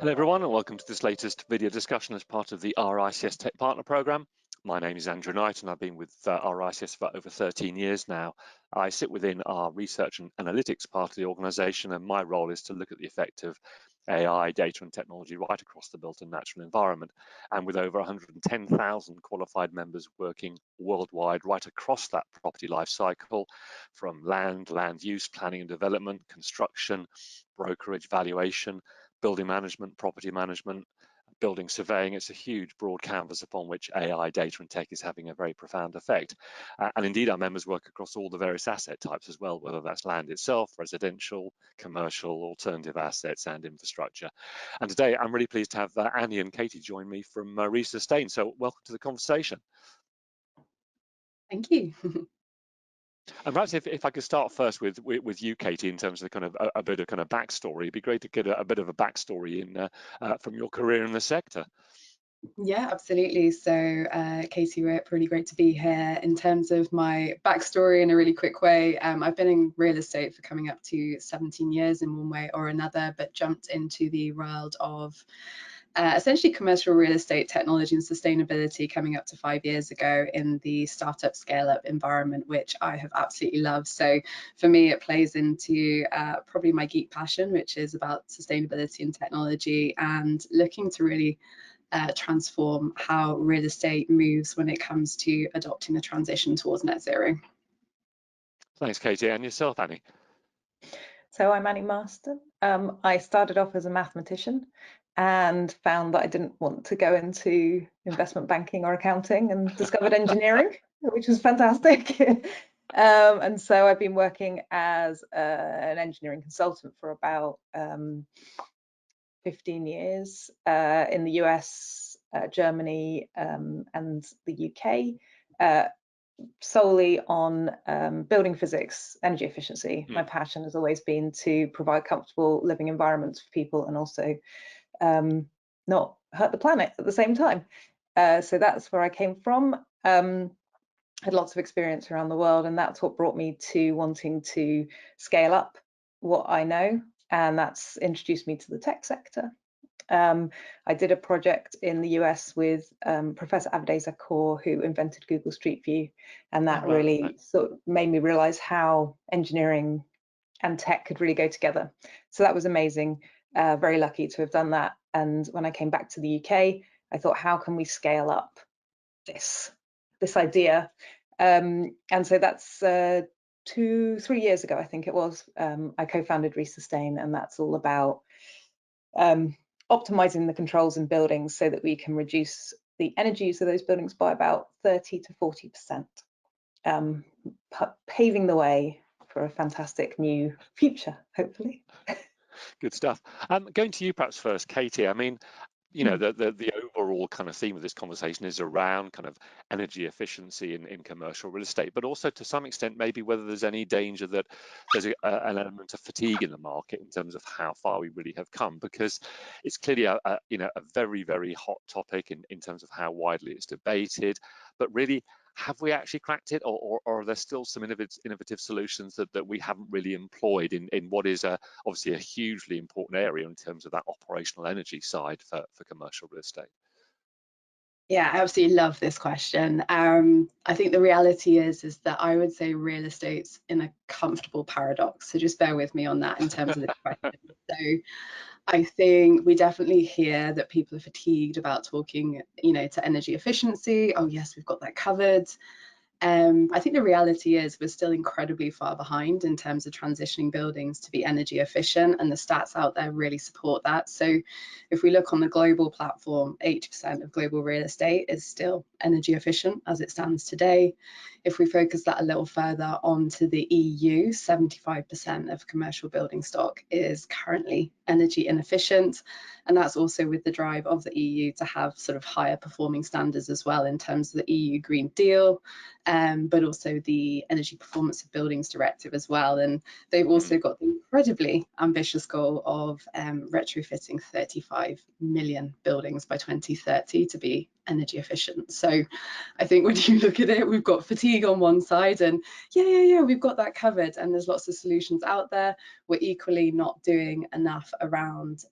Hello everyone, and welcome to this latest video discussion as part of the RICS Tech Partner Programme. My name is Andrew Knight and I've been with RICS for over 13 years now. I sit within our research and analytics part of the organisation, and my role is to look at the effect of AI, data and technology right across the built and natural environment. And with over 110,000 qualified members working worldwide right across that property life cycle, from land use, planning and development, construction, brokerage, valuation, building management, property management, building surveying. It's a huge broad canvas upon which AI, data and tech is having a very profound effect. And indeed, our members work across all the various asset types as well, whether that's land itself, residential, commercial, alternative assets and infrastructure. And today, I'm really pleased to have Annie and Katie join me from REsustain. So welcome to the conversation. Thank you. And perhaps if I could start first with you, Katie, in terms of kind of a bit of kind of backstory. It'd be great to get a bit of a backstory in from your career in the sector. Yeah, absolutely. So Katie Whipp, really great to be here. In terms of my backstory in a really quick way, I've been in real estate for coming up to 17 years in one way or another, but jumped into the world of essentially commercial real estate technology and sustainability coming up to 5 years ago in the startup scale-up environment, which I have absolutely loved. So for me, it plays into probably my geek passion, which is about sustainability and technology, and looking to really transform how real estate moves when it comes to adopting the transition towards net zero. Thanks, Katie. And yourself, Annie? So I'm Annie Marston. I started off as a mathematician and found that I didn't want to go into investment banking or accounting, and discovered engineering, which was fantastic. And so I've been working as an engineering consultant for about 15 years in the US, Germany, and the UK, solely on building physics, energy efficiency. My passion has always been to provide comfortable living environments for people, and also not hurt the planet at the same time. So that's where I came from. Had lots of experience around the world, and that's what brought me to wanting to scale up what I know, and that's introduced me to the tech sector. I did a project in the US with Professor Avadeza Kaur, who invented Google Street View, and that really sort of made me realize how engineering and tech could really go together. So that was amazing. Very lucky to have done that. And when I came back to the UK, I thought, how can we scale up this idea? And so that's 2-3 years ago, I think it was, I co-founded REsustain, and that's all about optimizing the controls in buildings so that we can reduce the energy use of those buildings by about 30 to 40%, paving the way for a fantastic new future, hopefully. Good stuff. Going to you perhaps first, Katie. I mean, you know, the overall kind of theme of this conversation is around kind of energy efficiency in commercial real estate, but also to some extent maybe whether there's any danger that there's an element of fatigue in the market in terms of how far we really have come, because it's clearly a very, very hot topic in terms of how widely it's debated. But really, have we actually cracked it, or are there still some innovative solutions that we haven't really employed in what is obviously a hugely important area in terms of that operational energy side for commercial real estate? Yeah, I absolutely love this question. I think the reality is that I would say real estate's in a comfortable paradox. So just bear with me on that in terms of the question. So I think we definitely hear that people are fatigued about talking, to energy efficiency. Oh yes, we've got that covered. I think the reality is we're still incredibly far behind in terms of transitioning buildings to be energy efficient, and the stats out there really support that. So if we look on the global platform, 80% of global real estate is still energy efficient as it stands today. If we focus that a little further onto the EU, 75% of commercial building stock is currently energy inefficient, and that's also with the drive of the EU to have sort of higher performing standards as well in terms of the EU Green Deal, but also the Energy Performance of Buildings Directive as well. And they've also got the incredibly ambitious goal of retrofitting 35 million buildings by 2030 to be energy efficient. So I think when you look at it, we've got fatigue on one side, and yeah, we've got that covered, and there's lots of solutions out there. We're equally not doing enough around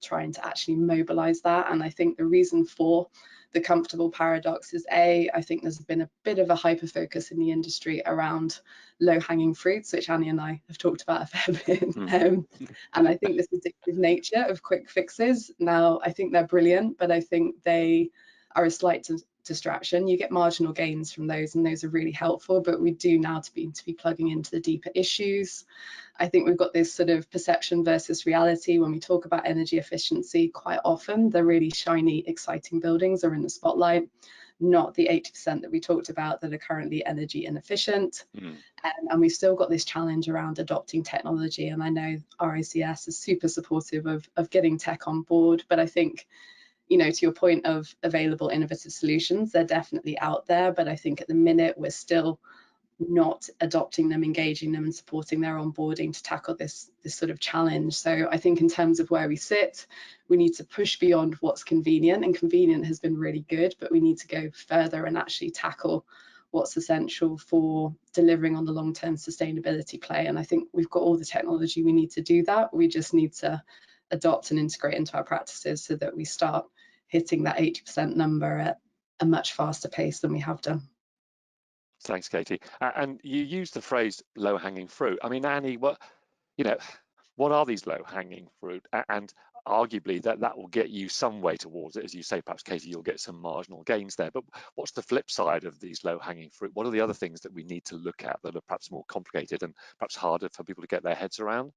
trying to actually mobilize that. And I think the reason for the comfortable paradox is I think there's been a bit of a hyper focus in the industry around low-hanging fruits, which Annie and I have talked about a fair bit. And I think this addictive nature of quick fixes, now I think they're brilliant, but I think they are a slight distraction. You get marginal gains from those, and those are really helpful, but we do now to be plugging into the deeper issues. I think we've got this sort of perception versus reality. When we talk about energy efficiency, quite often the really shiny, exciting buildings are in the spotlight, not the 80% that we talked about that are currently energy inefficient. And we've still got this challenge around adopting technology. And I know RICS is super supportive of getting tech on board, but I think, you know, to your point of available innovative solutions, they're definitely out there, but I think at the minute we're still not adopting them, engaging them, and supporting their onboarding to tackle this sort of challenge. So I think in terms of where we sit, we need to push beyond what's convenient, and convenient has been really good, but we need to go further and actually tackle what's essential for delivering on the long-term sustainability play. And I think we've got all the technology we need to do that. We just need to adopt and integrate into our practices so that we start hitting that 80% number at a much faster pace than we have done. Thanks, Katie. And you used the phrase low-hanging fruit. I mean, Annie, what are these low-hanging fruit? And arguably that will get you some way towards it. As you say, perhaps, Katie, you'll get some marginal gains there. But what's the flip side of these low-hanging fruit? What are the other things that we need to look at that are perhaps more complicated and perhaps harder for people to get their heads around?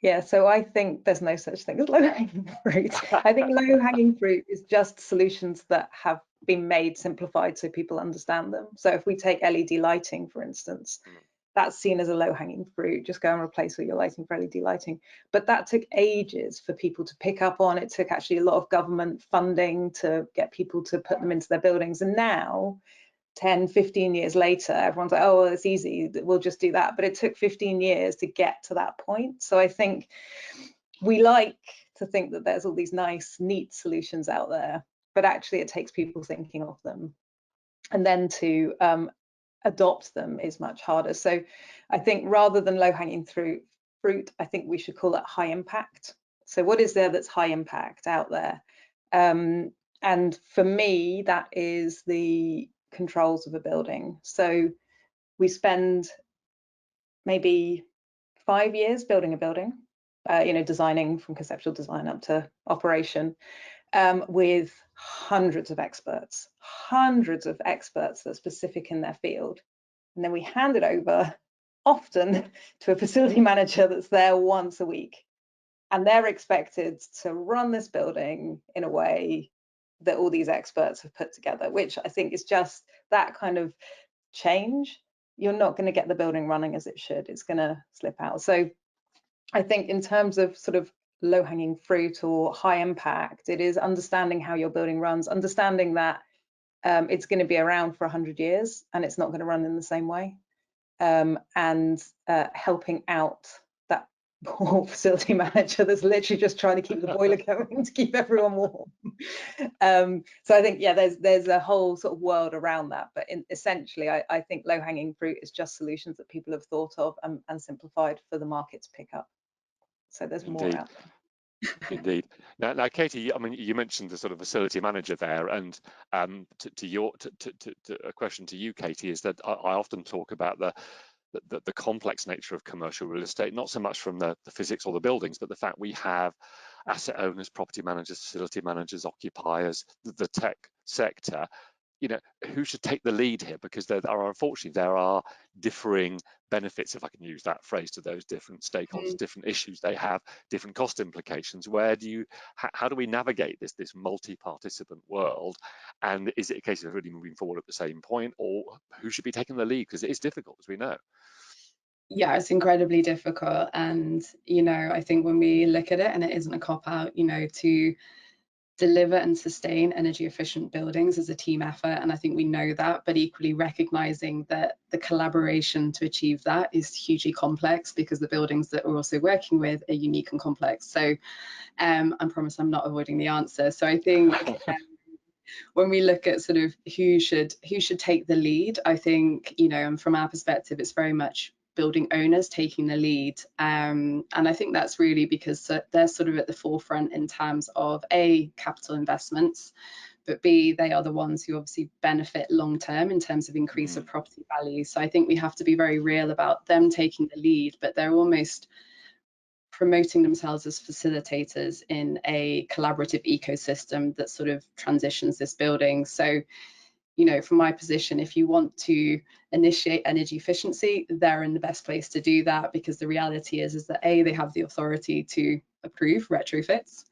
Yeah, so I think there's no such thing as low-hanging fruit. I think low-hanging fruit is just solutions that have been made simplified so people understand them. So if we take LED lighting, for instance, that's seen as a low-hanging fruit. Just go and replace all your lighting for LED lighting. But that took ages for people to pick up on. It took actually a lot of government funding to get people to put them into their buildings. And now, 10, 15 years later, everyone's like, oh, well, it's easy, we'll just do that. But it took 15 years to get to that point. So I think we like to think that there's all these nice, neat solutions out there, but actually it takes people thinking of them. And then to adopt them is much harder. So I think rather than low-hanging fruit, I think we should call it high impact. So what is there that's high impact out there? And for me, that is the controls of a building. So we spend maybe 5 years building a building, designing from conceptual design up to operation, with hundreds of experts that are specific in their field. And then we hand it over often to a facility manager that's there once a week. And they're expected to run this building in a way that all these experts have put together, which I think is just that kind of change. You're not going to get the building running as it should. It's going to slip out. So I think in terms of sort of low-hanging fruit or high impact, it is understanding how your building runs, understanding that it's going to be around for 100 years and it's not going to run in the same way, and helping out that poor facility manager that's literally just trying to keep the boiler going to keep everyone warm. So I think, yeah, there's a whole sort of world around that, but essentially I think low-hanging fruit is just solutions that people have thought of and simplified for the market to pick up. So there's more out there. Indeed. Now, Katie, I mean, you mentioned the sort of facility manager there, and to a question to you, Katie, is that I often talk about the complex nature of commercial real estate, not so much from the physics or the buildings, but the fact we have asset owners, property managers, facility managers, occupiers, the tech sector. Who should take the lead here? Because unfortunately there are differing benefits, if I can use that phrase, to those different stakeholders, different issues they have, different cost implications. How do we navigate this multi-participant world? And is it a case of really moving forward at the same point, or who should be taking the lead? Because it is difficult, as we know. Yeah, it's incredibly difficult. And, I think when we look at it, and it isn't a cop-out, to deliver and sustain energy efficient buildings as a team effort, and I think we know that, but equally recognizing that the collaboration to achieve that is hugely complex, because the buildings that we're also working with are unique and complex. So I promise I'm not avoiding the answer. So I think when we look at sort of who should take the lead, I think, you know, and from our perspective, it's very much building owners taking the lead. And I think that's really because they're sort of at the forefront in terms of A, capital investments, but B, they are the ones who obviously benefit long term in terms of increase of property value. So I think we have to be very real about them taking the lead, but they're almost promoting themselves as facilitators in a collaborative ecosystem that sort of transitions this building. So, you know, from my position, if you want to initiate energy efficiency, they're in the best place to do that, because the reality is that A, they have the authority to approve retrofits,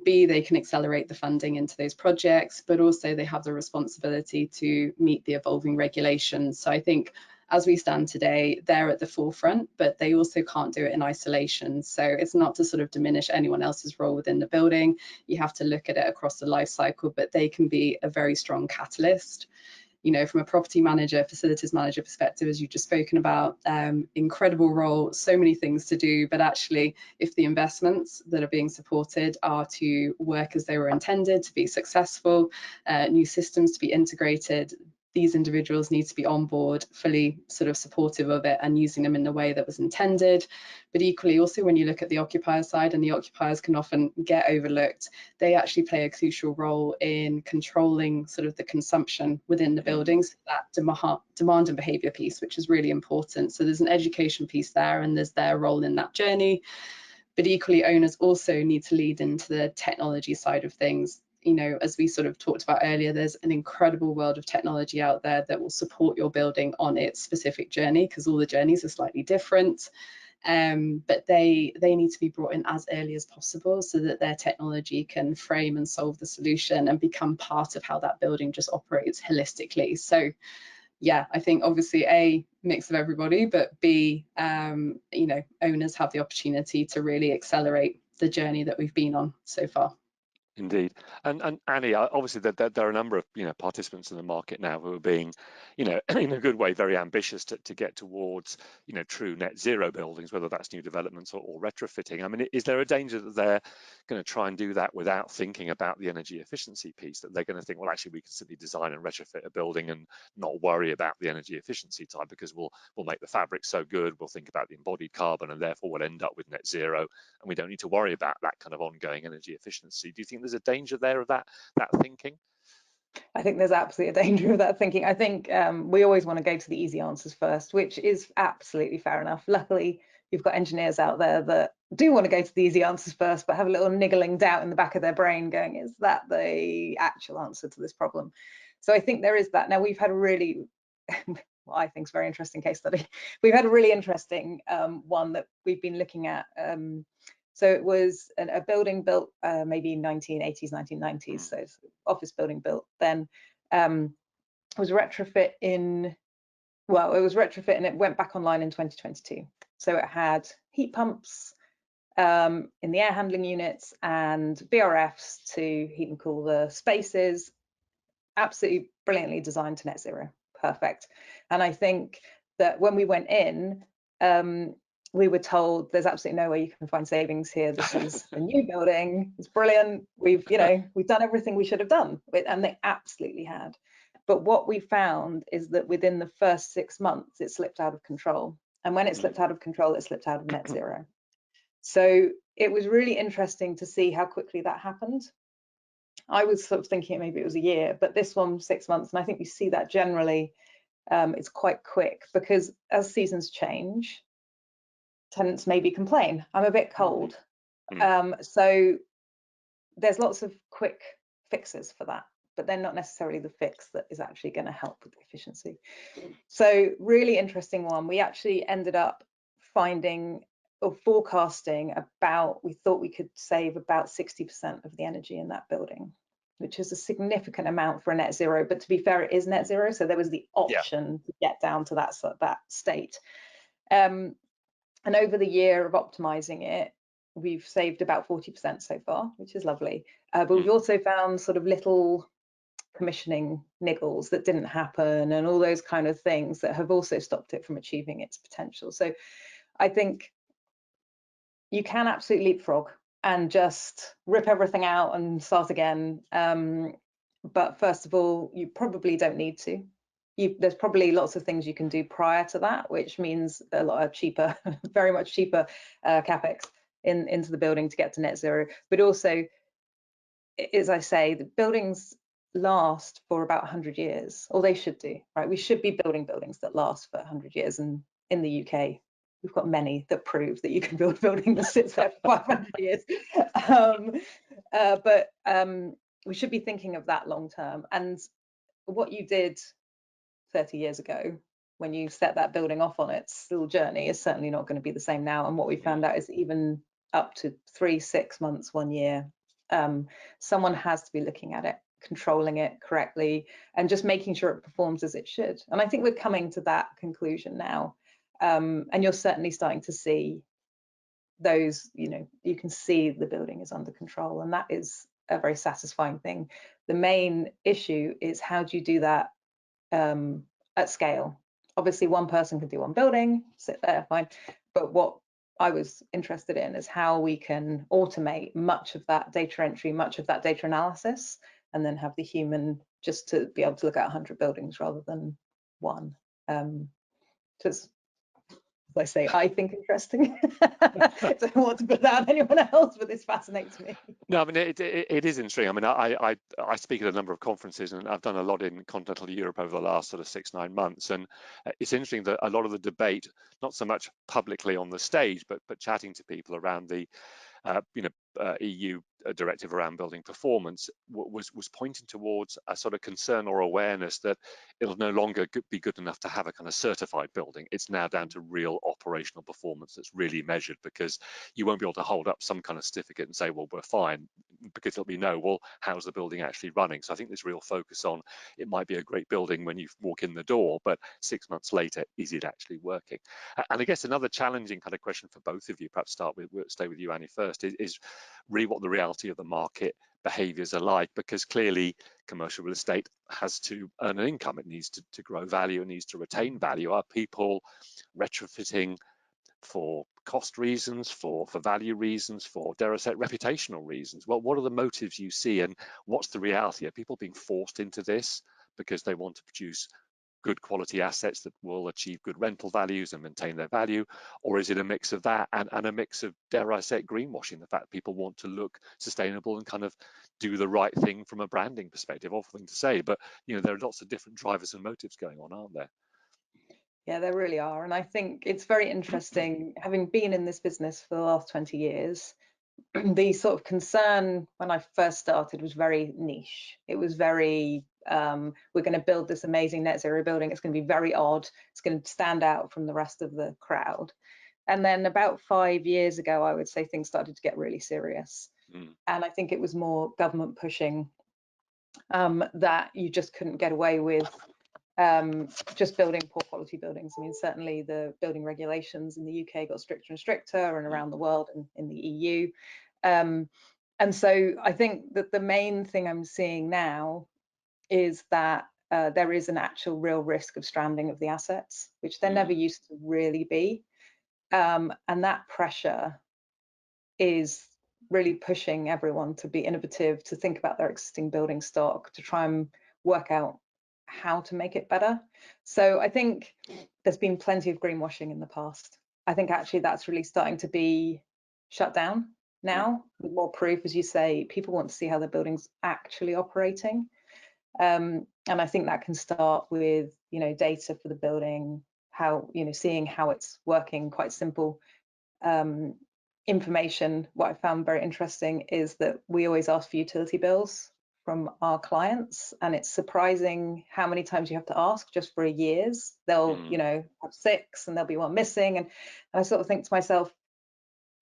B, they can accelerate the funding into those projects, but also they have the responsibility to meet the evolving regulations. So I think as we stand today, they're at the forefront, but they also can't do it in isolation. So it's not to sort of diminish anyone else's role within the building. You have to look at it across the life cycle, but they can be a very strong catalyst. You know, from a property manager, facilities manager perspective, as you've just spoken about, incredible role, so many things to do, but actually, if the investments that are being supported are to work as they were intended, to be successful, new systems to be integrated, these individuals need to be on board, fully sort of supportive of it and using them in the way that was intended. But equally, also when you look at the occupier side, and the occupiers can often get overlooked, they actually play a crucial role in controlling sort of the consumption within the buildings, that demand and behaviour piece, which is really important. So there's an education piece there, and there's their role in that journey. But equally, owners also need to lead into the technology side of things. You know, as we sort of talked about earlier, there's an incredible world of technology out there that will support your building on its specific journey, because all the journeys are slightly different. But they need to be brought in as early as possible, so that their technology can frame and solve the solution and become part of how that building just operates holistically. So yeah, I think obviously A, mix of everybody, but B, you know, owners have the opportunity to really accelerate the journey that we've been on so far. Indeed. And Annie, obviously there are a number of, you know, participants in the market now who are being, you know, in a good way, very ambitious to get towards, you know, true net zero buildings, whether that's new developments or retrofitting. I mean, is there a danger that they're going to try and do that without thinking about the energy efficiency piece, that they're going to think, well, actually we can simply design and retrofit a building and not worry about the energy efficiency type, because we'll make the fabric so good, we'll think about the embodied carbon, and therefore we'll end up with net zero, and we don't need to worry about that kind of ongoing energy efficiency? Do you think there's a danger there of that thinking? I think there's absolutely a danger of that thinking. I think we always want to go to the easy answers first, which is absolutely fair enough. Luckily, you've got engineers out there that do want to go to the easy answers first, but have a little niggling doubt in the back of their brain going, is that the actual answer to this problem? So I think there is that. Now, we've had a really, what I think is a very interesting case study. We've had a really interesting one that we've been looking at. So it was a building built maybe 1980s, 1990s, so it's an office building built then. It was retrofit in, well, it was retrofit and it went back online in 2022. So it had heat pumps in the air handling units and VRFs to heat and cool the spaces. Absolutely brilliantly designed to net zero. Perfect. And I think that when we went in, we were told there's absolutely no way you can find savings here. This is a new building. It's brilliant. We've done everything we should have done, and they absolutely had. But what we found is that within the first 6 months, it slipped out of control. And when it slipped out of control, it slipped out of net zero. So it was really interesting to see how quickly that happened. I was sort of thinking maybe it was a year, but this one 6 months, and I think we see that generally. It's quite quick, because as seasons change, tenants maybe complain, I'm a bit cold. So there's lots of quick fixes for that, but they're not necessarily the fix that is actually going to help with the efficiency. So really interesting one. We actually ended up finding or forecasting about, we thought we could save about 60% of the energy in that building, which is a significant amount for a net zero. But to be fair, it is net zero, so there was the option to get down to that state. And over the year of optimizing it, we've saved about 40% so far, which is lovely. But we've also found sort of little commissioning niggles that didn't happen, and all those kind of things that have also stopped it from achieving its potential. So I think you can absolutely leapfrog and just rip everything out and start again. But first of all, you probably don't need to. There's probably lots of things you can do prior to that, which means a lot of cheaper, very much cheaper capex into the building to get to net zero. But also, as I say, the buildings last for about 100 years, or they should do, right? We should be building buildings that last for 100 years. And in the UK, we've got many that prove that you can build a building that sits there for 500 years. But we should be thinking of that long term. And what you did 30 years ago when you set that building off on its little journey is certainly not going to be the same now. And what we found out is even up to 3, 6 months, 1 year, someone has to be looking at it, controlling it correctly, and just making sure it performs as it should. And I think we're coming to that conclusion now. And you're certainly starting to see those, you can see the building is under control, and that is a very satisfying thing. The main issue is, how do you do that at scale? Obviously, one person can do one building, sit there, fine. But what I was interested in is how we can automate much of that data entry, much of that data analysis, and then have the human just to be able to look at 100 buildings rather than one. Just, as I say, I think interesting. I don't want to put that on anyone else, but this fascinates me. No, I mean, it is interesting. I mean, I speak at a number of conferences, and I've done a lot in continental Europe over the last sort of 6-9 months, and it's interesting that a lot of the debate, not so much publicly on the stage, but chatting to people around the EU directive around building performance was pointing towards a sort of concern or awareness that it'll no longer be good enough to have a kind of certified building. It's now down to real operational performance that's really measured, because you won't be able to hold up some kind of certificate and say, well, we're fine, because it'll be no, well, how's the building actually running? So I think there's real focus on, it might be a great building when you walk in the door, but 6 months later, is it actually working? And I guess another challenging kind of question for both of you, perhaps stay with you, Annie, first, is really what the reality of the market behaviors are like, because clearly commercial real estate has to earn an income. It needs to grow value, it needs to retain value. Are people retrofitting for cost reasons, for value reasons, for, dare I say, reputational reasons? Well, what are the motives you see, and what's the reality? Are people being forced into this because they want to produce good quality assets that will achieve good rental values and maintain their value? Or is it a mix of that and a mix of, dare I say it, greenwashing, the fact people want to look sustainable and kind of do the right thing from a branding perspective? Awful thing to say, but there are lots of different drivers and motives going on, aren't there? Yeah, there really are. And I think it's very interesting, having been in this business for the last 20 years, the sort of concern when I first started was very niche. It was very, we're going to build this amazing net zero building. It's going to be very odd. It's going to stand out from the rest of the crowd. And then about 5 years ago, I would say things started to get really serious. And I think it was more government pushing that you just couldn't get away with just building poor quality buildings. I mean, certainly the building regulations in the UK got stricter and stricter, and around the world and in the EU. And so I think that the main thing I'm seeing now is that there is an actual real risk of stranding of the assets, which there never used to really be. And that pressure is really pushing everyone to be innovative, to think about their existing building stock, to try and work out how to make it better. So I think there's been plenty of greenwashing in the past. I think actually that's really starting to be shut down now, with more proof. As you say, people want to see how their building's actually operating. And I think that can start with, data for the building, how, seeing how it's working, quite simple information. What I found very interesting is that we always ask for utility bills from our clients, and it's surprising how many times you have to ask just for a year's. They'll have 6 and there'll be one missing, and I sort of think to myself,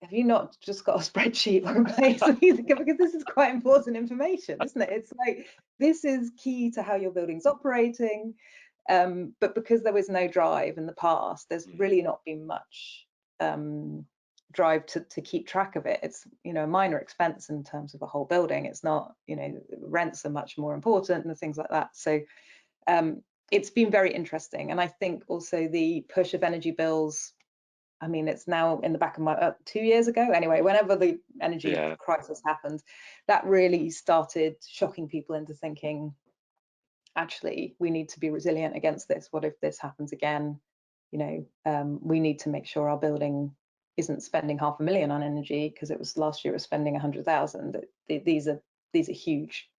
have you not just got a spreadsheet or a place? Because this is quite important information, isn't it? It's like, this is key to how your building's operating, but because there was no drive in the past, there's really not been much drive to keep track of it. It's a minor expense in terms of a whole building. It's not, rents are much more important and things like that. So it's been very interesting. And I think also the push of energy bills I mean, it's now in the back of my 2 years ago. Anyway, whenever the energy crisis happened, that really started shocking people into thinking, actually, we need to be resilient against this. What if this happens again? You know, we need to make sure our building isn't spending $500,000 on energy, because it was last year it was spending 100,000. These are huge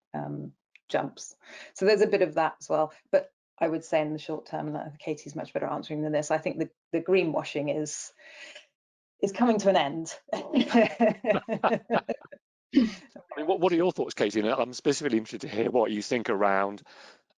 jumps. So there's a bit of that as well. But I would say in the short term, and Katie's much better answering than this, I think the greenwashing is coming to an end. I mean, what are your thoughts, Katie? And I'm specifically interested to hear what you think around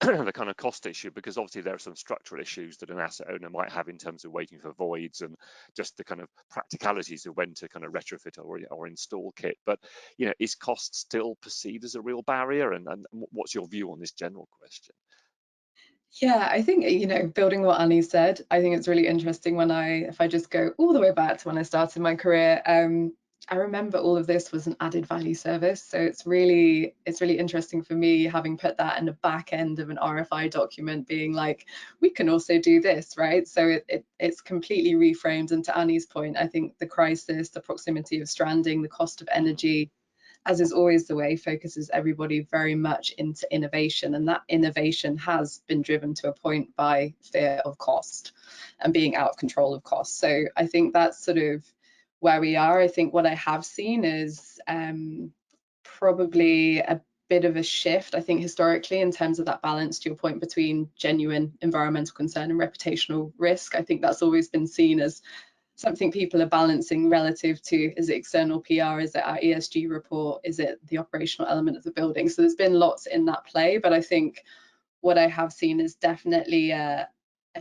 the kind of cost issue, because obviously there are some structural issues that an asset owner might have in terms of waiting for voids and just the kind of practicalities of when to kind of retrofit or install kit. But, you know, is cost still perceived as a real barrier? And what's your view on this general question? Yeah, I think, you know, building what Annie said, I think it's really interesting if I just go all the way back to when I started my career, I remember all of this was an added value service. So it's really interesting for me, having put that in the back end of an RFI document, being like, we can also do this, right? So it's completely reframed. And to Annie's point, I think the crisis, the proximity of stranding, the cost of energy, as is always the way, focuses everybody very much into innovation. And that innovation has been driven to a point by fear of cost and being out of control of cost. So I think that's sort of where we are. I think what I have seen is probably a bit of a shift, I think, historically, in terms of that balance, to your point, between genuine environmental concern and reputational risk. I think that's always been seen as something people are balancing relative to, is it external PR, is it our ESG report, is it the operational element of the building? So there's been lots in that play, but I think what I have seen is definitely a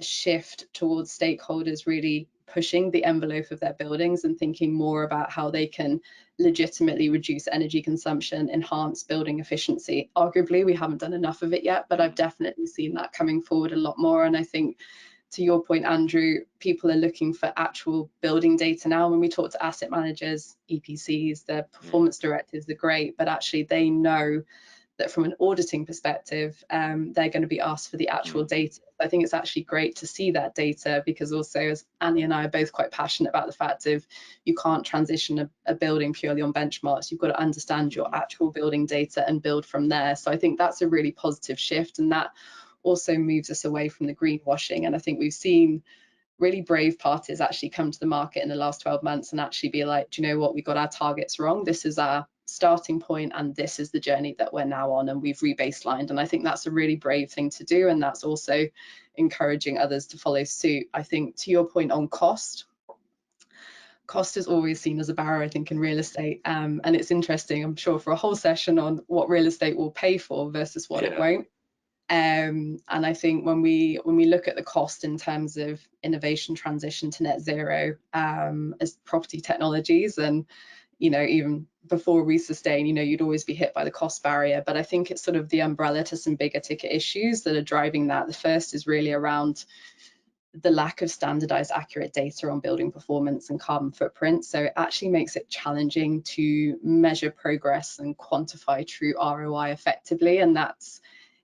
shift towards stakeholders really pushing the envelope of their buildings and thinking more about how they can legitimately reduce energy consumption, enhance building efficiency. Arguably, we haven't done enough of it yet, but I've definitely seen that coming forward a lot more. And I think, to your point, Andrew, people are looking for actual building data now. When we talk to asset managers, EPCs, the performance directives are great, but actually they know that from an auditing perspective, they're going to be asked for the actual data. I think it's actually great to see that data, because also, as Annie and I are both quite passionate about the fact of, you can't transition a building purely on benchmarks. You've got to understand your actual building data and build from there. So I think that's a really positive shift, and that also moves us away from the greenwashing. And I think we've seen really brave parties actually come to the market in the last 12 months and actually be like, do you know what, we got our targets wrong. This is our starting point, and this is the journey that we're now on, and we've rebaselined. And I think that's a really brave thing to do, and that's also encouraging others to follow suit. I think, to your point on cost is always seen as a barrier, I think, in real estate, and it's interesting, I'm sure, for a whole session on what real estate will pay for versus what it won't. And I think when we look at the cost in terms of innovation, transition to net zero, as property technologies, and, you know, even before REsustain, you know, you'd always be hit by the cost barrier. But I think it's sort of the umbrella to some bigger ticket issues that are driving that. The first is really around the lack of standardized, accurate data on building performance and carbon footprint. So it actually makes it challenging to measure progress and quantify true ROI effectively. And that's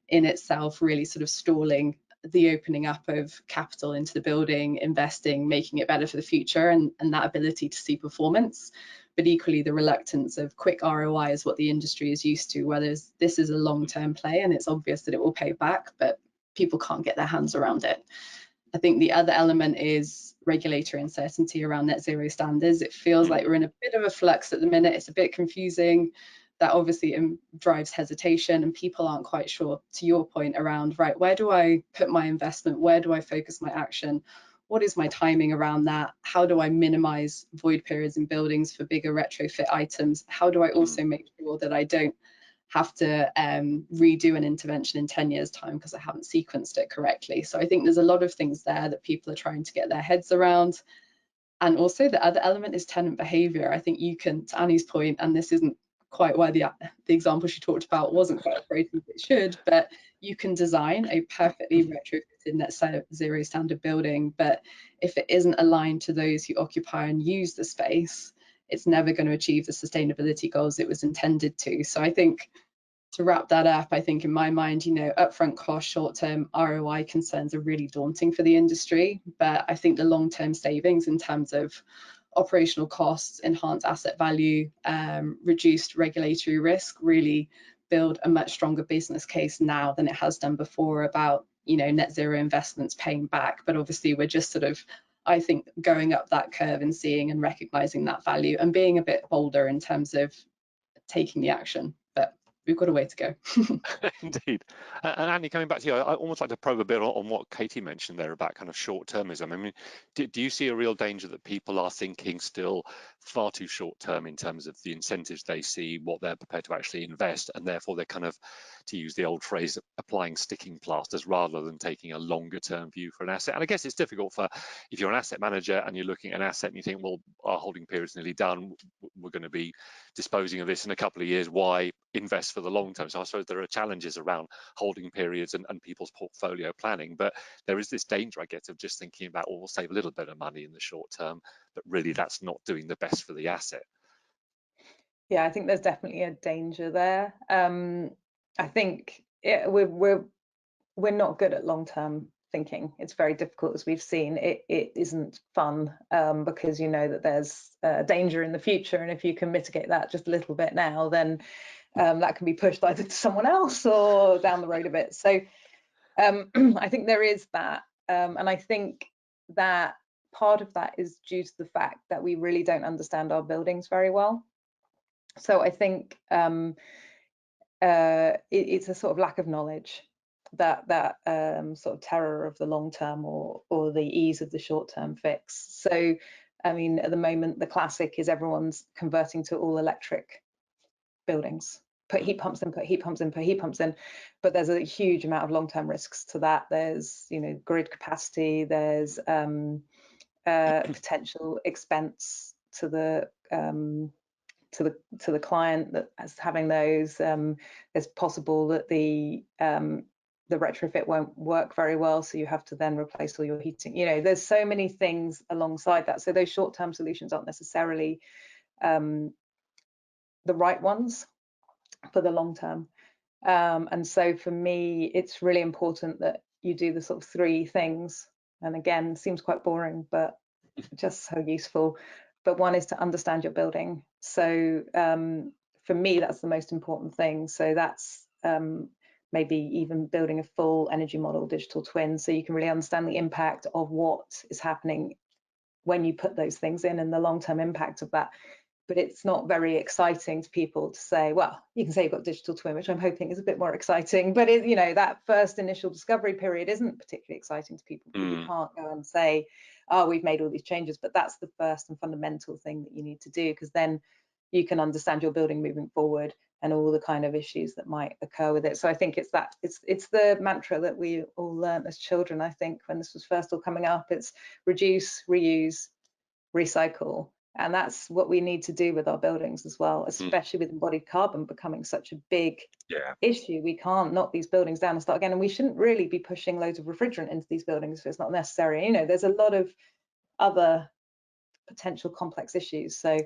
in itself really sort of stalling the opening up of capital into the building, investing, making it better for the future, and that ability to see performance. But equally, the reluctance of quick ROI is what the industry is used to, where this is a long-term play and it's obvious that it will pay back, but people can't get their hands around it. I think the other element is regulatory uncertainty around net zero standards. It feels like we're in a bit of a flux at the minute. It's a bit confusing. That obviously drives hesitation, and people aren't quite sure, to your point, around, right, where do I put my investment? Where do I focus my action? What is my timing around that? How do I minimize void periods in buildings for bigger retrofit items? How do I also make sure that I don't have to redo an intervention in 10 years' time because I haven't sequenced it correctly? So I think there's a lot of things there that people are trying to get their heads around. And also the other element is tenant behavior. I think you can, to Annie's point, and this isn't quite why the example she talked about wasn't quite operating as it should, but you can design a perfectly retrofitted net zero standard building, but if it isn't aligned to those who occupy and use the space, it's never going to achieve the sustainability goals it was intended to. So I think, to wrap that up, I think in my mind, you know, upfront cost, short-term ROI concerns are really daunting for the industry, but I think the long-term savings in terms of operational costs, enhanced asset value, reduced regulatory risk really build a much stronger business case now than it has done before about, you know, net zero investments paying back. But obviously we're just sort of, I think, going up that curve and seeing and recognizing that value and being a bit bolder in terms of taking the action. But we've got a way to go. Indeed. And Andy, coming back to you, I almost like to probe a bit on what Katie mentioned there about kind of short-termism. I mean, do you see a real danger that people are thinking still far too short-term in terms of the incentives they see, what they're prepared to actually invest, and therefore they're kind of, to use the old phrase, applying sticking plasters rather than taking a longer-term view for an asset? And I guess it's difficult for, if you're an asset manager and you're looking at an asset and you think, well, our holding period's nearly done, we're going to be disposing of this in a couple of years, why invest for the long term? So I suppose there are challenges around holding periods and people's portfolio planning, but there is this danger, I guess, of just thinking about, well, we'll save a little bit of money in the short term, but really that's not doing the best for the asset. Yeah, I think there's definitely a danger there. I think we're not good at long-term thinking. It's very difficult, as we've seen. It isn't fun because you know that there's danger in the future, and if you can mitigate that just a little bit now, then that can be pushed either to someone else or down the road a bit. So I think there is that, and I think that part of that is due to the fact that we really don't understand our buildings very well. So I think it's a sort of lack of knowledge, that sort of terror of the long term or the ease of the short term fix. So I mean, at the moment, the classic is everyone's converting to all electric buildings. Put heat pumps in, put heat pumps in, put heat pumps in. But there's a huge amount of long-term risks to that. There's, you know, grid capacity. There's potential expense to the client that is having those. It's possible that the retrofit won't work very well, so you have to then replace all your heating. You know, there's so many things alongside that. So those short-term solutions aren't necessarily the right ones for the long term. And so for me, it's really important that you do the sort of three things. And again, seems quite boring, but just so useful. But one is to understand your building. So for me, that's the most important thing. So that's maybe even building a full energy model digital twin, so you can really understand the impact of what is happening when you put those things in and the long-term impact of that. But it's not very exciting to people to say, well, you can say you've got digital twin, which I'm hoping is a bit more exciting, but it, you know, that first initial discovery period isn't particularly exciting to people. You can't go and say, oh, we've made all these changes, but that's the first and fundamental thing that you need to do, because then you can understand your building moving forward and all the kind of issues that might occur with it. So I think it's that, it's the mantra that we all learned as children. I think when this was first all coming up, it's reduce, reuse, recycle. And that's what we need to do with our buildings as well, especially with embodied carbon becoming such a big issue. We can't knock these buildings down and start again. And we shouldn't really be pushing loads of refrigerant into these buildings if it's not necessary. You know, there's a lot of other potential complex issues. So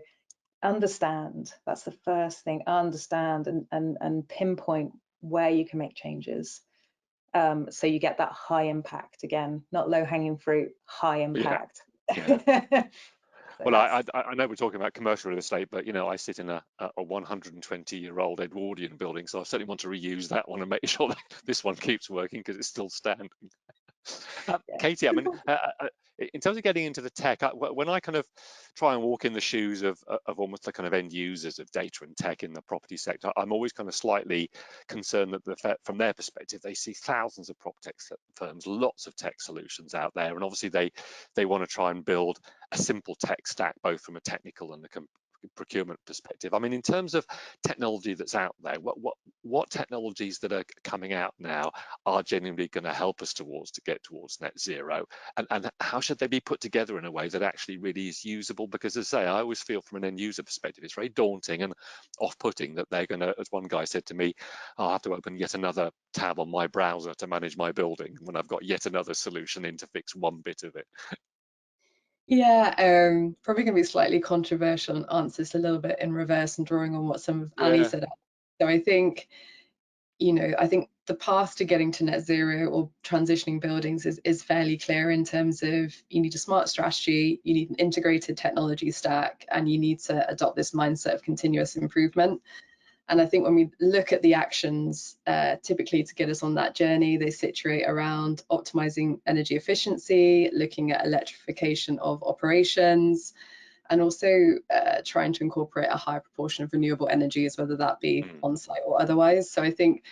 understand, that's the first thing, understand and pinpoint where you can make changes. So you get that high impact again, not low hanging fruit, high impact. Well, I know we're talking about commercial real estate, but you know, I sit in a 120-year-old Edwardian building, so I certainly want to reuse that one and make sure that this one keeps working because it's still standing. Katie, I mean, in terms of getting into the tech, when I kind of try and walk in the shoes of almost the kind of end users of data and tech in the property sector, I'm always kind of slightly concerned that from their perspective, they see thousands of prop tech firms, lots of tech solutions out there, and obviously they want to try and build a simple tech stack, both from a technical and a procurement perspective. I mean, in terms of technology that's out there, what technologies that are coming out now are genuinely going to help us to get towards net zero, and how should they be put together in a way that actually really is usable? Because as I say, I always feel from an end user perspective, it's very daunting and off-putting that they're going to, as one guy said to me, I'll have to open yet another tab on my browser to manage my building when I've got yet another solution in to fix one bit of it. Yeah, probably going to be slightly controversial and answer this a little bit in reverse and drawing on what some of Annie said. So I think you know, I think the path to getting to net zero or transitioning buildings is fairly clear in terms of you need a smart strategy, you need an integrated technology stack, and you need to adopt this mindset of continuous improvement. And I think when we look at the actions typically to get us on that journey, they situate around optimizing energy efficiency, looking at electrification of operations, and also trying to incorporate a higher proportion of renewable energies, whether that be on-site or otherwise. So I think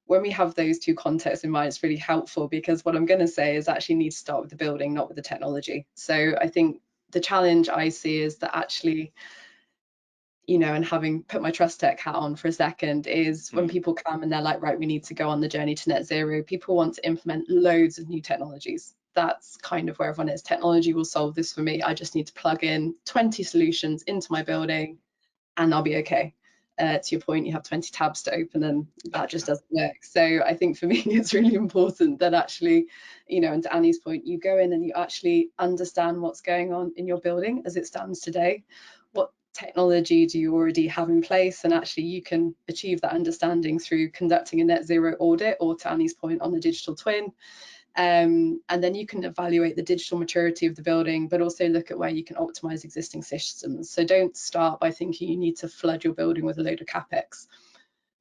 when we have those two contexts in mind, it's really helpful, because what I'm going to say is actually need to start with the building, not with the technology. So I think the challenge I see is that actually, you know, and having put my trust tech hat on for a second, is when people come and they're like, right, we need to go on the journey to net zero, people want to implement loads of new technologies. That's kind of where everyone is. Technology will solve this for me. I just need to plug in 20 solutions into my building and I'll be okay. To your point, you have 20 tabs to open and that just doesn't work. So I think for me, it's really important that actually, you know, and to Annie's point, you go in and you actually understand what's going on in your building as it stands today. What technology do you already have in place? And actually you can achieve that understanding through conducting a net zero audit, or to Annie's point, on the digital twin. And then you can evaluate the digital maturity of the building, but also look at where you can optimize existing systems. So don't start by thinking you need to flood your building with a load of capex.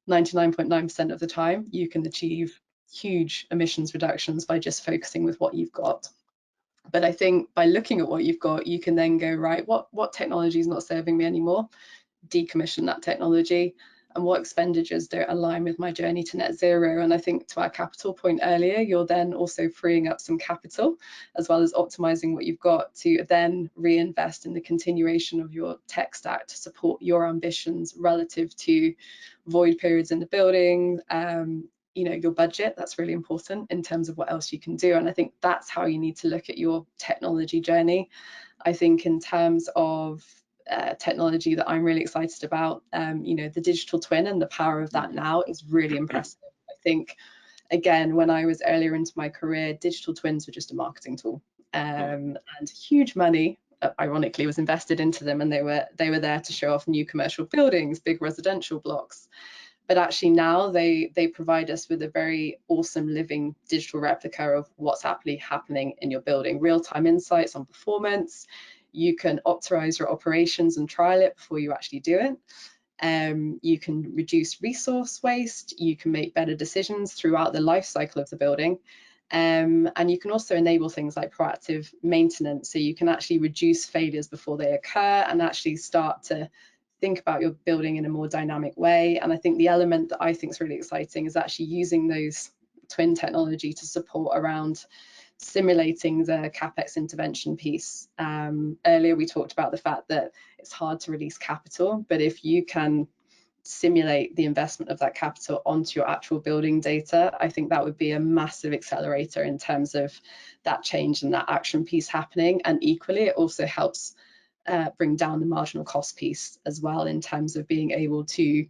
99.9% of the time, you can achieve huge emissions reductions by just focusing with what you've got. But I think by looking at what you've got, you can then go, right, what technology is not serving me anymore? Decommission that technology. And what expenditures don't align with my journey to net zero? And I think to our capital point earlier, you're then also freeing up some capital, as well as optimizing what you've got, to then reinvest in the continuation of your tech stack to support your ambitions relative to void periods in the building, you know, your budget. That's really important in terms of what else you can do. And I think that's how you need to look at your technology journey. I think in terms of technology that I'm really excited about, you know, the digital twin and the power of that now is really impressive. I think, again, when I was earlier into my career, digital twins were just a marketing tool, and huge money, ironically, was invested into them, and they were there to show off new commercial buildings, big residential blocks. But actually now they provide us with a very awesome living digital replica of what's actually happening in your building, real-time insights on performance. You can optimize your operations and trial it before you actually do it. You can reduce resource waste. You can make better decisions throughout the life cycle of the building. And you can also enable things like proactive maintenance. So you can actually reduce failures before they occur and actually start to think about your building in a more dynamic way. And I think the element that I think is really exciting is actually using those twin technology to support around simulating the capex intervention piece. Earlier we talked about the fact that it's hard to release capital, but if you can simulate the investment of that capital onto your actual building data, I think that would be a massive accelerator in terms of that change and that action piece happening. And equally, it also helps bring down the marginal cost piece as well, in terms of being able to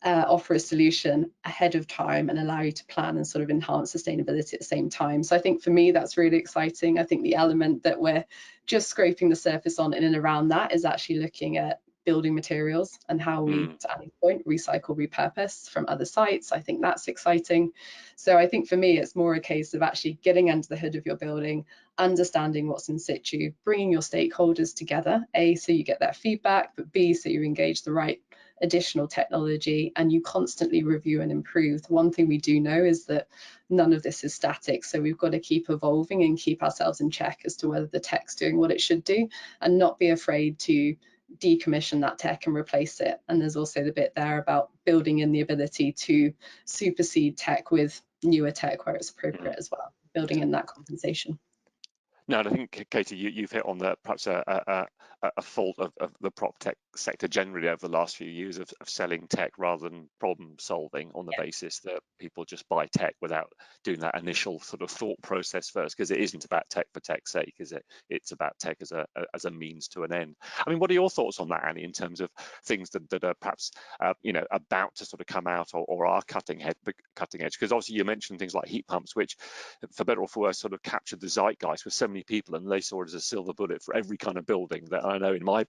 offer a solution ahead of time and allow you to plan and sort of enhance sustainability at the same time. So I think for me, that's really exciting. I think the element that we're just scraping the surface on in and around that is actually looking at building materials and how we, to Annie's point, recycle, repurpose from other sites. I think that's exciting. So I think for me, it's more a case of actually getting under the hood of your building, understanding what's in situ, bringing your stakeholders together, A, so you get their feedback, but B, so you engage the right additional technology and you constantly review and improve. The one thing we do know is that none of this is static, so we've got to keep evolving and keep ourselves in check as to whether the tech's doing what it should do, and not be afraid to decommission that tech and replace it. And there's also the bit there about building in the ability to supersede tech with newer tech where it's appropriate as well, building in that compensation. No, and I think, Katie, you've hit on perhaps a fault of the prop tech sector generally over the last few years of selling tech rather than problem solving, on the basis that people just buy tech without doing that initial sort of thought process first, because it isn't about tech for tech's sake, is it? It's about tech as a means to an end. I mean, what are your thoughts on that, Annie, in terms of things that are perhaps you know, about to sort of come out or are cutting edge? Because obviously you mentioned things like heat pumps, which, for better or for worse, sort of captured the zeitgeist with so many people, and they saw it as a silver bullet for every kind of building that I know in my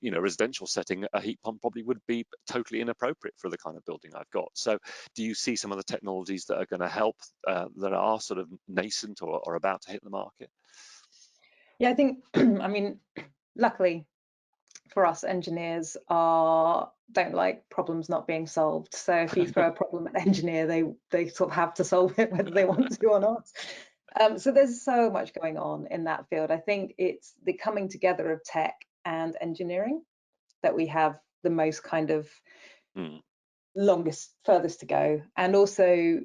you know, residential setting, a heat pump probably would be totally inappropriate for the kind of building I've got. So do you see some of the technologies that are going to help that are sort of nascent or about to hit the market? Yeah, I think, I mean, luckily for us, engineers don't like problems not being solved. So if you throw a problem at an engineer, they sort of have to solve it whether they want to or not. So there's so much going on in that field. I think it's the coming together of tech and engineering that we have the most kind of furthest to go, and also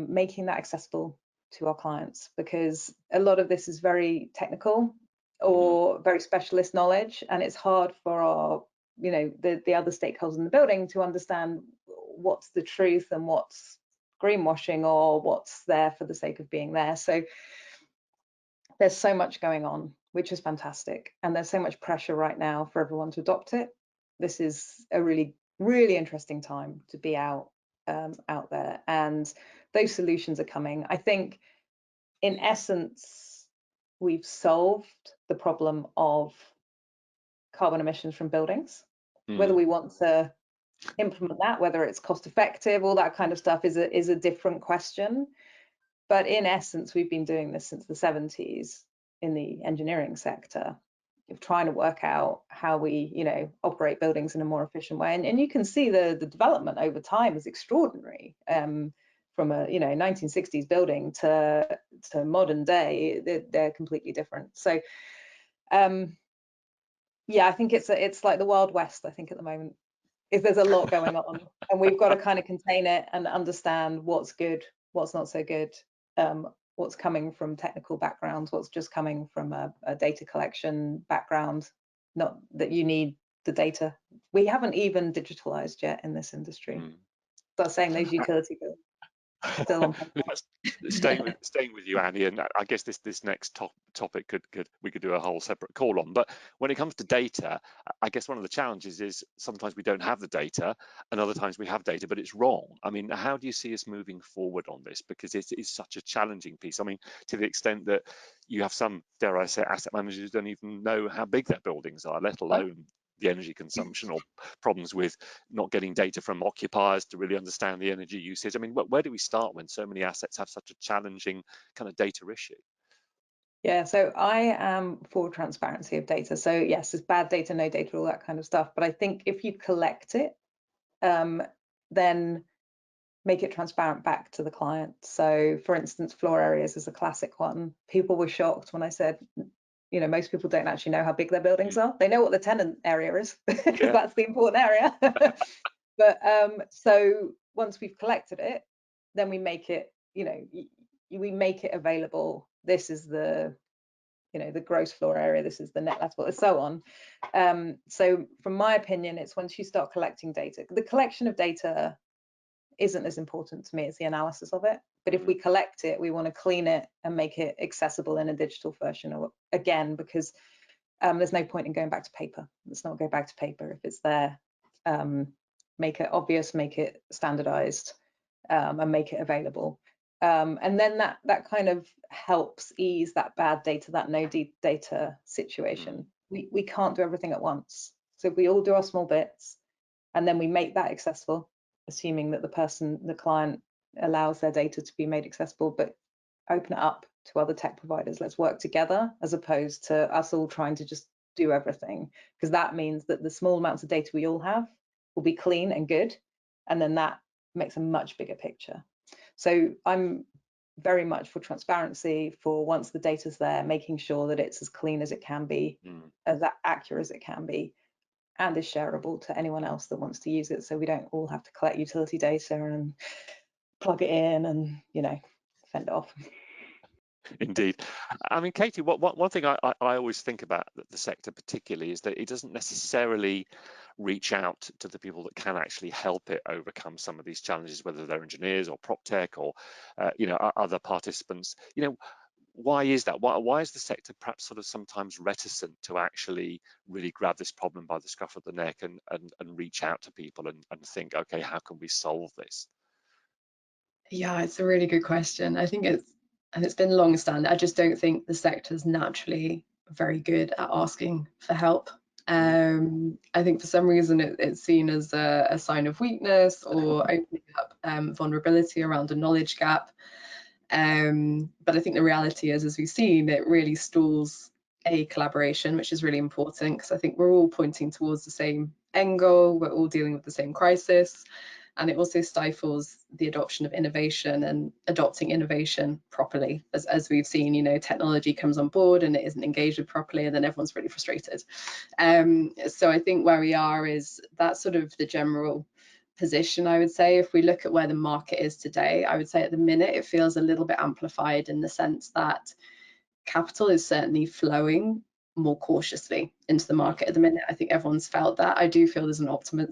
making that accessible to our clients, because a lot of this is very technical or very specialist knowledge, and it's hard for our, you know, the other stakeholders in the building to understand what's the truth and what's greenwashing or what's there for the sake of being there. So there's so much going on, which is fantastic, and there's so much pressure right now for everyone to adopt it. This is a really, really interesting time to be out there, and those solutions are coming. I think in essence we've solved the problem of carbon emissions from buildings. Whether we want to implement that, whether it's cost effective, all that kind of stuff is a different question. But in essence, we've been doing this since the 70s in the engineering sector, of trying to work out how we, you know, operate buildings in a more efficient way. And you can see the development over time is extraordinary. From a, you know, 1960s building to modern day, they're completely different. So yeah, I think it's like the Wild West, I think, at the moment. If there's a lot going on, and we've got to kind of contain it and understand what's good, what's not so good, what's coming from technical backgrounds, what's just coming from a data collection background. Not that you need the data. We haven't even digitalized yet in this industry. Start saying those utility bills still on paper. staying with you, Annie, and I guess this next topic we could do a whole separate call on. But when it comes to data, I guess one of the challenges is sometimes we don't have the data, and other times we have data but it's wrong. I mean, how do you see us moving forward on this? Because it is such a challenging piece. I mean, to the extent that you have some, dare I say, asset managers who don't even know how big their buildings are, let alone the energy consumption, or problems with not getting data from occupiers to really understand the energy usage. I mean, where do we start when so many assets have such a challenging kind of data issue? Yeah, so I am for transparency of data. So yes, there's bad data, no data, all that kind of stuff. But I think if you collect it, then make it transparent back to the client. So for instance, floor areas is a classic one. People were shocked when I said, you know, most people don't actually know how big their buildings are. They know what the tenant area is, because that's the important area. But so once we've collected it, then we make it, you know, we make it available. This is the, you know, the gross floor area, this is the net lettable, and so on. So from my opinion, it's once you start collecting data, the collection of data isn't as important to me as the analysis of it. But if we collect it, we want to clean it and make it accessible in a digital version, or again, because there's no point in going back to paper. Let's not go back to paper if it's there. Make it obvious, make it standardized, and make it available. And then that kind of helps ease that bad data, that no data situation. We can't do everything at once. So if we all do our small bits, and then we make that accessible, assuming that the client allows their data to be made accessible, but open it up to other tech providers. Let's work together, as opposed to us all trying to just do everything, because that means that the small amounts of data we all have will be clean and good, and then that makes a much bigger picture. So I'm very much for transparency, for once the data's there, making sure that it's as clean as it can be, as accurate as it can be, and is shareable to anyone else that wants to use it, so we don't all have to collect utility data and plug it in and, you know, fend it off. Indeed. I mean, Katie, one thing I always think about the sector particularly is that it doesn't necessarily reach out to the people that can actually help it overcome some of these challenges, whether they're engineers or prop tech or you know, other participants. You know, why is that? Why is the sector perhaps sort of sometimes reticent to actually really grab this problem by the scruff of the neck and reach out to people and think, okay, how can we solve this? Yeah, it's a really good question. I think it's been long-standing. I just don't think the sector's naturally very good at asking for help. I think for some reason it's seen as a sign of weakness or opening up vulnerability around a knowledge gap. But I think the reality is, as we've seen, it really stalls a collaboration, which is really important, because I think we're all pointing towards the same end goal, we're all dealing with the same crisis, and it also stifles the adoption of innovation and adopting innovation properly. As we've seen, you know, technology comes on board and it isn't engaged with properly, and then everyone's really frustrated. So I think where we are is that's sort of the general position. I would say if we look at where the market is today, I would say at the minute it feels a little bit amplified in the sense that capital is certainly flowing more cautiously into the market at the minute. I think everyone's felt that. I do feel there's an optimism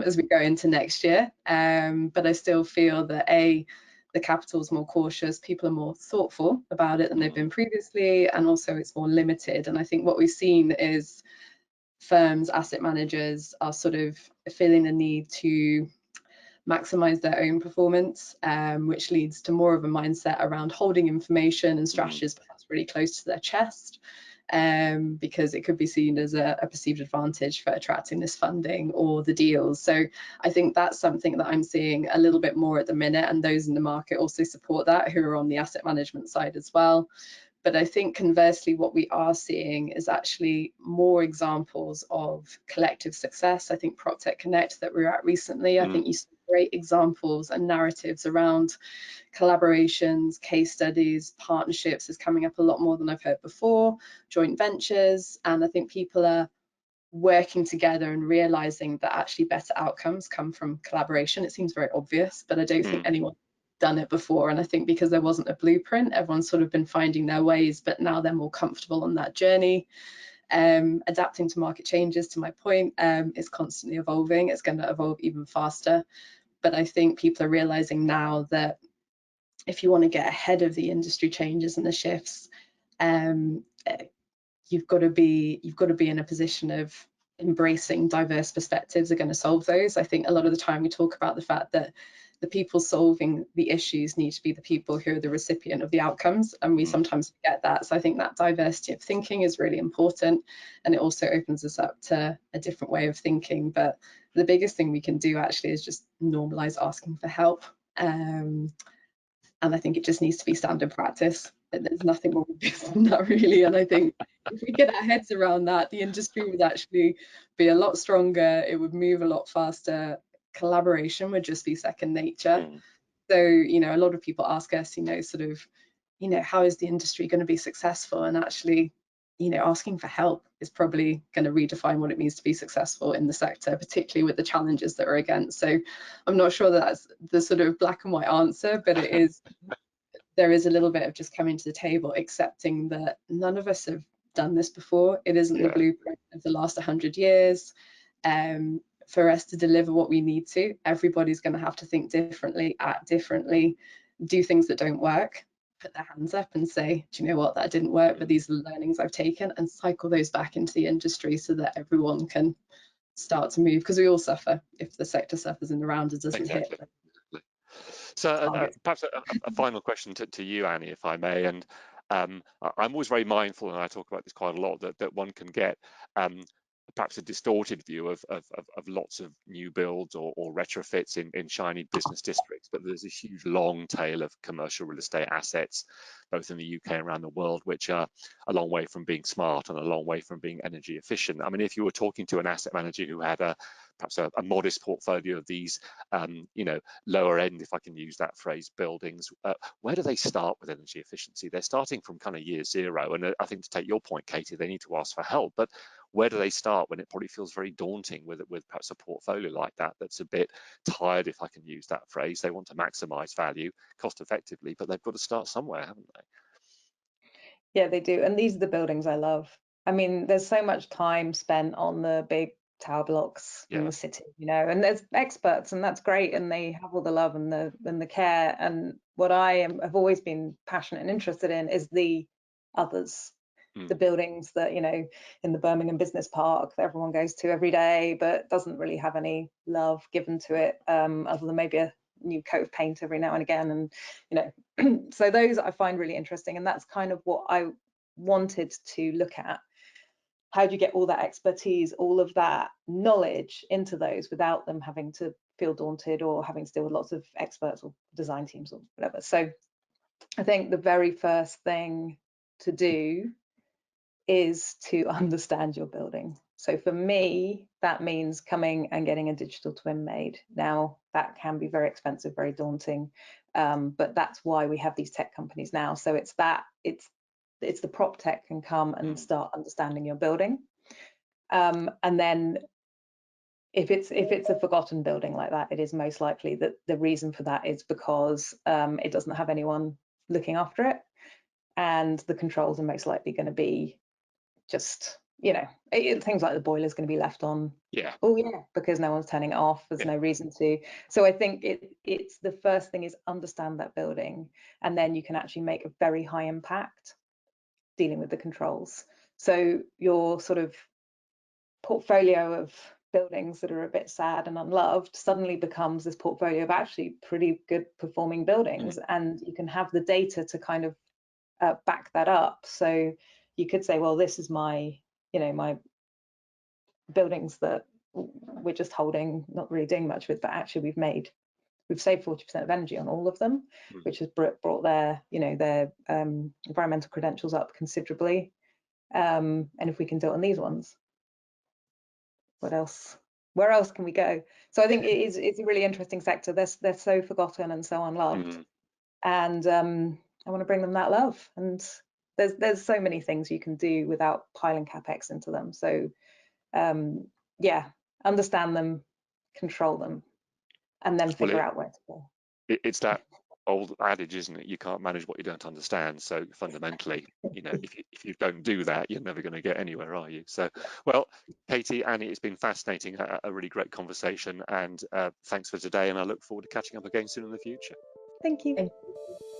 as we go into next year. But I still feel that the capital is more cautious, people are more thoughtful about it than they've been previously, and also it's more limited. And I think what we've seen is firms, asset managers are sort of feeling the need to maximize their own performance, which leads to more of a mindset around holding information and strategies perhaps really close to their chest, because it could be seen as a perceived advantage for attracting this funding or the deals. So I think that's something that I'm seeing a little bit more at the minute, and those in the market also support that, who are on the asset management side as well. But I think conversely, what we are seeing is actually more examples of collective success. I think PropTech Connect that we were at recently, I think you saw great examples and narratives around collaborations, case studies, partnerships is coming up a lot more than I've heard before, joint ventures. And I think people are working together and realizing that actually better outcomes come from collaboration. It seems very obvious, but I don't think anyone done it before. And I think because there wasn't a blueprint, everyone's sort of been finding their ways, but now they're more comfortable on that journey. Adapting to market changes, to my point, is constantly evolving. It's going to evolve even faster. But I think people are realizing now that if you want to get ahead of the industry changes and the shifts, you've got to be in a position of embracing diverse perspectives are going to solve those. I think a lot of the time we talk about the fact that the people solving the issues need to be the people who are the recipient of the outcomes, and we sometimes forget that. So I think that diversity of thinking is really important, and it also opens us up to a different way of thinking. But the biggest thing we can do actually is just normalize asking for help, and I think it just needs to be standard practice. There's nothing more obvious than that, really. And I think if we get our heads around that, the industry would actually be a lot stronger, it would move a lot faster, collaboration would just be second nature. So, you know, a lot of people ask us, you know, sort of, you know, how is the industry going to be successful? And actually, you know, asking for help is probably going to redefine what it means to be successful in the sector, particularly with the challenges that are against. So I'm not sure that's the sort of black and white answer, but it is, there is a little bit of just coming to the table, accepting that none of us have done this before. It isn't the blueprint of the last 100 years. For us to deliver what we need to, everybody's going to have to think differently, act differently, do things that don't work, put their hands up and say, do you know what, that didn't work, but these are the learnings I've taken, and cycle those back into the industry so that everyone can start to move, because we all suffer if the sector suffers and the round doesn't hit. So perhaps a final question to you, Annie, if I may. And I'm always very mindful, and I talk about this quite a lot, that one can get perhaps a distorted view of lots of new builds or retrofits in shiny business districts, but there's a huge long tail of commercial real estate assets, both in the UK and around the world, which are a long way from being smart and a long way from being energy efficient. I mean, if you were talking to an asset manager who had perhaps a modest portfolio of these, you know, lower end, if I can use that phrase, buildings, where do they start with energy efficiency? They're starting from kind of year zero. And I think, to take your point, Katie, they need to ask for help. But where do they start when it probably feels very daunting with perhaps a portfolio like that that's a bit tired, if I can use that phrase? They want to maximize value cost effectively, but they've got to start somewhere, haven't they? Yeah, they do. And these are the buildings I love. I mean, there's so much time spent on the big tower blocks in the city, you know, and there's experts, and that's great, and they have all the love and the care. And what I have always been passionate and interested in is the others. The buildings that, you know, in the Birmingham Business Park that everyone goes to every day, but doesn't really have any love given to it, other than maybe a new coat of paint every now and again. And, you know, so those I find really interesting. And that's kind of what I wanted to look at. how do you get all that expertise, all of that knowledge into those without them having to feel daunted or having to deal with lots of experts or design teams or whatever? So I think the very first thing to do is to understand your building. So for me, that means coming and getting a digital twin made. Now, that can be very expensive, very daunting, but that's why we have these tech companies now. So it's the prop tech can come and start understanding your building. And then if it's a forgotten building like that, it is most likely that the reason for that is because it doesn't have anyone looking after it, and the controls are most likely going to be just, you know, things like the boiler is going to be left on. Yeah. Oh yeah, because no one's turning it off. There's no reason to. So I think it's the first thing is understand that building, and then you can actually make a very high impact dealing with the controls. So your sort of portfolio of buildings that are a bit sad and unloved suddenly becomes this portfolio of actually pretty good performing buildings, and you can have the data to kind of back that up. So you could say, well, this is my, you know, my buildings that we're just holding, not really doing much with, but actually we've saved 40% of energy on all of them, which has brought their, you know, their environmental credentials up considerably. And if we can do it on these ones, what else? Where else can we go? So I think it's a really interesting sector. They're so forgotten and so unloved, and I want to bring them that love. And there's so many things you can do without piling capex into them. So yeah, understand them, control them, and then figure out where to go. It's that old adage, isn't it? You can't manage what you don't understand. So fundamentally, you know, if you don't do that, you're never going to get anywhere, are you? So, well, Katie, Annie, it's been fascinating, a really great conversation, and thanks for today. And I look forward to catching up again soon in the future. Thank you. Thank you.